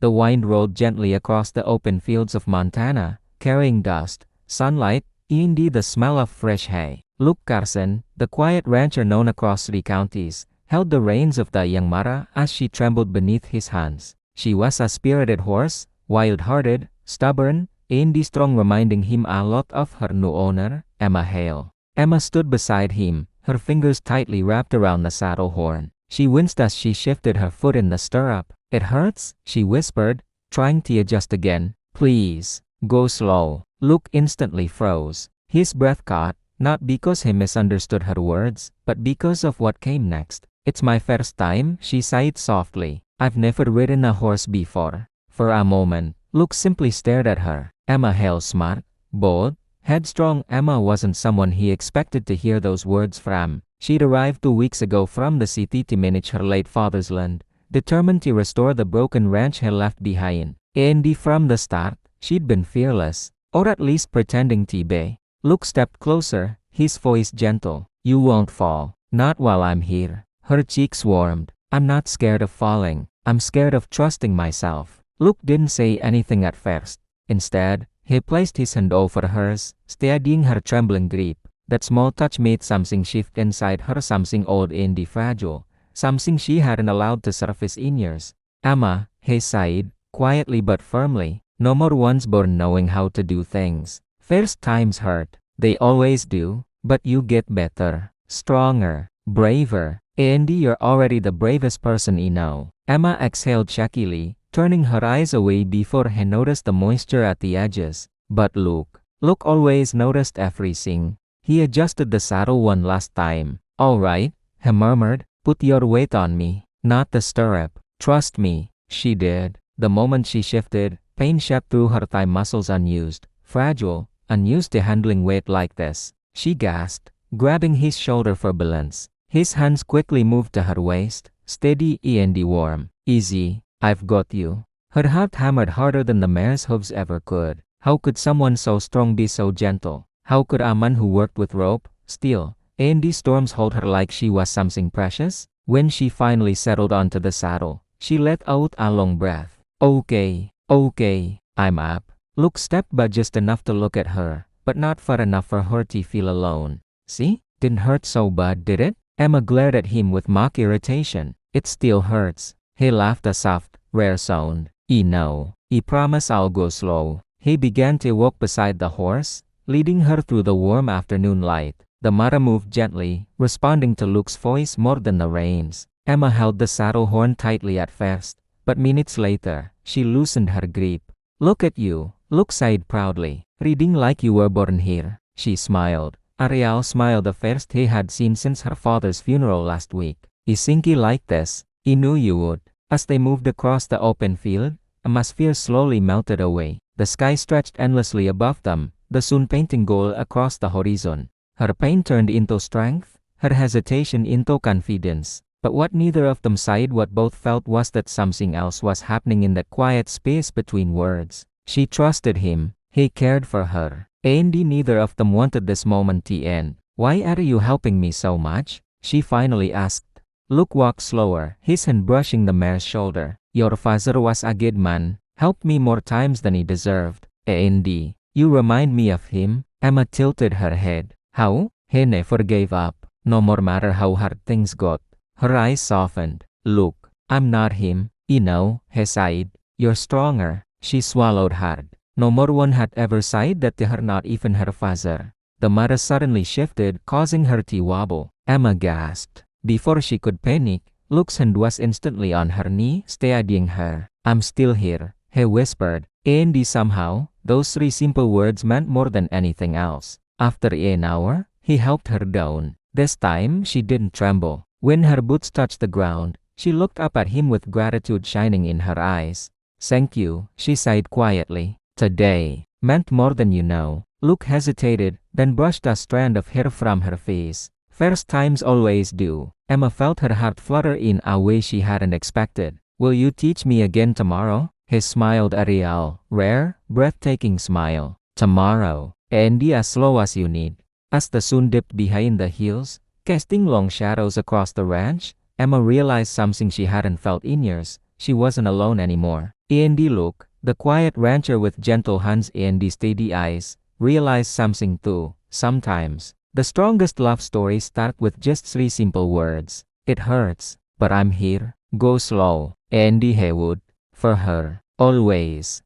The wind rolled gently across the open fields of Montana, carrying dust, sunlight, and the smell of fresh hay. Luke Carson, the quiet rancher known across 3 counties, held the reins of the young Mara as she trembled beneath his hands. She was a spirited horse, wild-hearted, stubborn, and strong, reminding him a lot of her new owner, Emma Hale. Emma stood beside him, her fingers tightly wrapped around the saddle horn. She winced as she shifted her foot in the stirrup. "It hurts," she whispered, trying to adjust again. "Please, go slow." Luke instantly froze. His breath caught, not because he misunderstood her words, but because of what came next. "It's my first time," she sighed softly. "I've never ridden a horse before." For a moment, Luke simply stared at her. Emma Hale, smart, bold, headstrong. Emma wasn't someone he expected to hear those words from. She'd arrived 2 weeks ago from the city to manage her late father's land, determined to restore the broken ranch he left behind. And from the start, she'd been fearless, or at least pretending to be. Luke stepped closer, his voice gentle. "You won't fall. Not while I'm here." Her cheeks warmed. "I'm not scared of falling. I'm scared of trusting myself." Luke didn't say anything at first. Instead, he placed his hand over hers, steadying her trembling grip. That small touch made something shift inside her, something old and fragile, something she hadn't allowed to surface in years. "Emma," he sighed, quietly but firmly, "no more ones born knowing how to do things. First times hurt. They always do. But you get better, stronger, braver. And you're already the bravest person I know." Emma exhaled shakily, turning her eyes away before he noticed the moisture at the edges. But Luke always noticed everything. He adjusted the saddle one last time. "All right," he murmured, "put your weight on me, not the stirrup. Trust me." She did. The moment she shifted, pain shot through her thigh muscles, unused, fragile, unused to handling weight like this. She gasped, grabbing his shoulder for balance. His hands quickly moved to her waist, steady and warm. "Easy, I've got you." Her heart hammered harder than the mare's hooves ever could. How could someone so strong be so gentle? How could a man who worked with rope, steel, and storms hold her like she was something precious? When she finally settled onto the saddle, she let out a long breath. Okay, I'm up." Luke stepped back just enough to look at her, but not far enough for her to feel alone. "See? Didn't hurt so bad, did it?" Emma glared at him with mock irritation. "It still hurts." He laughed, a soft, rare sound. "I know. I promise I'll go slow." He began to walk beside the horse, leading her through the warm afternoon light. The Mara moved gently, responding to Luke's voice more than the reins. Emma held the saddle horn tightly at first, but minutes later, she loosened her grip. "Look at you," Luke sighed proudly. "Reading like you were born here." She smiled. A real smile, the first he had seen since her father's funeral last week. "Is Sinky like this?" "I knew you would." As they moved across the open field, Emma's fear slowly melted away. The sky stretched endlessly above them, the sun painting gold across the horizon. Her pain turned into strength, her hesitation into confidence. But what neither of them sighed, what both felt, was that something else was happening in that quiet space between words. She trusted him, he cared for her, and neither of them wanted this moment to end. "Why are you helping me so much?" she finally asked. Luke walked slower, his hand brushing the mare's shoulder. "Your father was a good man, helped me more times than he deserved. And you remind me of him." Emma tilted her head. "How?" "He never gave up, no matter how hard things got." Her eyes softened. "Look, I'm not him, I know," he sighed. "You're stronger." She swallowed hard. No one had ever said that to her, not even her father. The matter suddenly shifted, causing her to wobble. Emma gasped. Before she could panic, Luke's hand was instantly on her knee, steadying her. "I'm still here," he whispered. And somehow, those 3 simple words meant more than anything else. After an hour, he helped her down. This time, she didn't tremble. When her boots touched the ground, she looked up at him with gratitude shining in her eyes. "Thank you," she sighed quietly. "Today meant more than you know." Luke hesitated, then brushed a strand of hair from her face. First times always do. Emma felt her heart flutter in a way she hadn't expected. "Will you teach me again tomorrow?" He smiled, a real, rare, breathtaking smile. "Tomorrow, and as slow as you need." As the sun dipped behind the hills, casting long shadows across the ranch, Emma realized something she hadn't felt in years. she wasn't alone anymore. Andy looked, the quiet rancher with gentle hands and steady eyes, realized something too. Sometimes, the strongest love stories start with just 3 simple words. It hurts, but I'm here. Go slow. Andy Haywood. For her. Always.